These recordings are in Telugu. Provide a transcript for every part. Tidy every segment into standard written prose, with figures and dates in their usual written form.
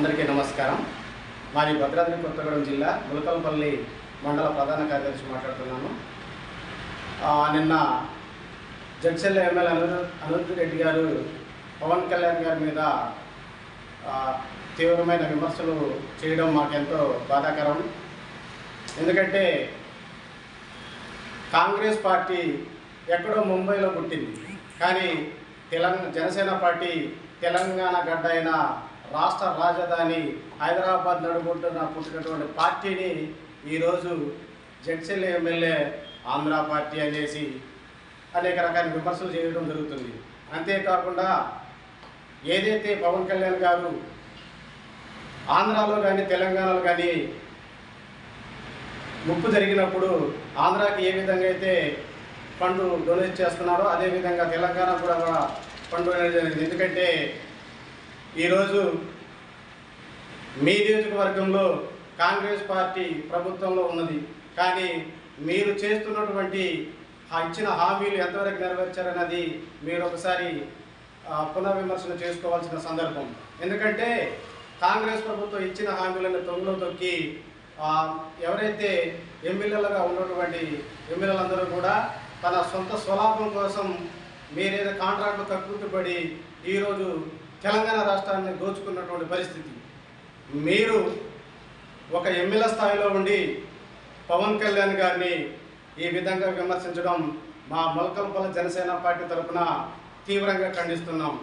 అందరికీ నమస్కారం. మాది భద్రాద్రి కొత్తగూడెం జిల్లా ములకలపల్లి మండల ప్రధాన కార్యదర్శి మాట్లాడుతున్నాను. నిన్న జడ్చర్ల ఎమ్మెల్యే అనిరుద్ రెడ్డి గారు పవన్ కళ్యాణ్ గారి మీద తీవ్రమైన విమర్శలు చేయడం మాకెంతో బాధాకరం. ఎందుకంటే కాంగ్రెస్ పార్టీ ఎక్కడో ముంబైలో పుట్టింది, కానీ జనసేన పార్టీ తెలంగాణ గడ్డ అయిన రాష్ట్ర రాజధాని హైదరాబాద్ నడుబొడ్డున పుట్టినటువంటి పార్టీని ఈరోజు జడ్చర్ల ఎమ్మెల్యే ఆంధ్ర పార్టీ అనేసి అనేక రకాల విమర్శలు చేయడం జరుగుతుంది. అంతేకాకుండా ఏదైతే పవన్ కళ్యాణ్ గారు ఆంధ్రాలో కానీ తెలంగాణలో కానీ ముప్పు జరిగినప్పుడు ఆంధ్రాకి ఏ విధంగా అయితే ఫండ్ డొనేట్ చేస్తున్నారో అదేవిధంగా తెలంగాణ కూడా ఫండ్ డొనేట్ జరిగింది. ఎందుకంటే ఈరోజు మీ నియోజకవర్గంలో కాంగ్రెస్ పార్టీ ప్రభుత్వంలో ఉన్నది, కానీ మీరు చేస్తున్నటువంటి ఇచ్చిన హామీలు ఎంతవరకు నెరవేర్చారన్నది మీరు ఒకసారి పునర్విమర్శన చేసుకోవాల్సిన సందర్భం. ఎందుకంటే కాంగ్రెస్ ప్రభుత్వం ఇచ్చిన హామీలను తొంగలో తొక్కి ఎవరైతే ఎమ్మెల్యేలుగా ఉన్నటువంటి ఎమ్మెల్యేలందరూ కూడా తన సొంత స్వలాభం కోసం మీరేదో కాంట్రాక్టు కక్కుతుపడి ఈరోజు తెలంగాణ రాష్ట్రాన్ని దోచుకున్నటువంటి పరిస్థితి. మీరు ఒక ఎమ్మెల్యే స్థాయిలో ఉండి పవన్ కళ్యాణ్ గారిని ఈ విధంగా విమర్శించడం మా ములకలపల్లి జనసేన పార్టీ తరఫున తీవ్రంగా ఖండిస్తున్నాం.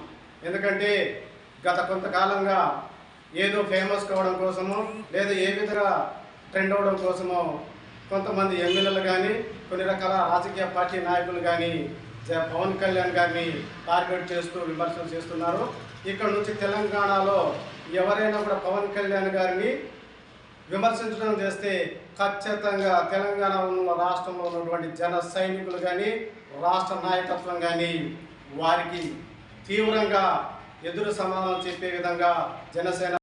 ఎందుకంటే గత కొంతకాలంగా ఏదో ఫేమస్ కావడం కోసమో లేదా ఏ విధంగా ట్రెండ్ అవ్వడం కోసమో కొంతమంది ఎమ్మెల్యేలు కానీ కొన్ని రకాల రాజకీయ పార్టీ నాయకులు కానీ పవన్ కళ్యాణ్ గారిని టార్గెట్ చేస్తూ విమర్శలు చేస్తున్నారు. ఇక్కడ నుంచి తెలంగాణలో ఎవరైనా కూడా పవన్ కళ్యాణ్ గారిని విమర్శించడం చేస్తే ఖచ్చితంగా తెలంగాణ రాష్ట్రంలో ఉన్నటువంటి జన సైనికులు కానీ రాష్ట్ర నాయకత్వం కానీ వారికి తీవ్రంగా ఎదురు సమాధానం చెప్పే విధంగా జనసేన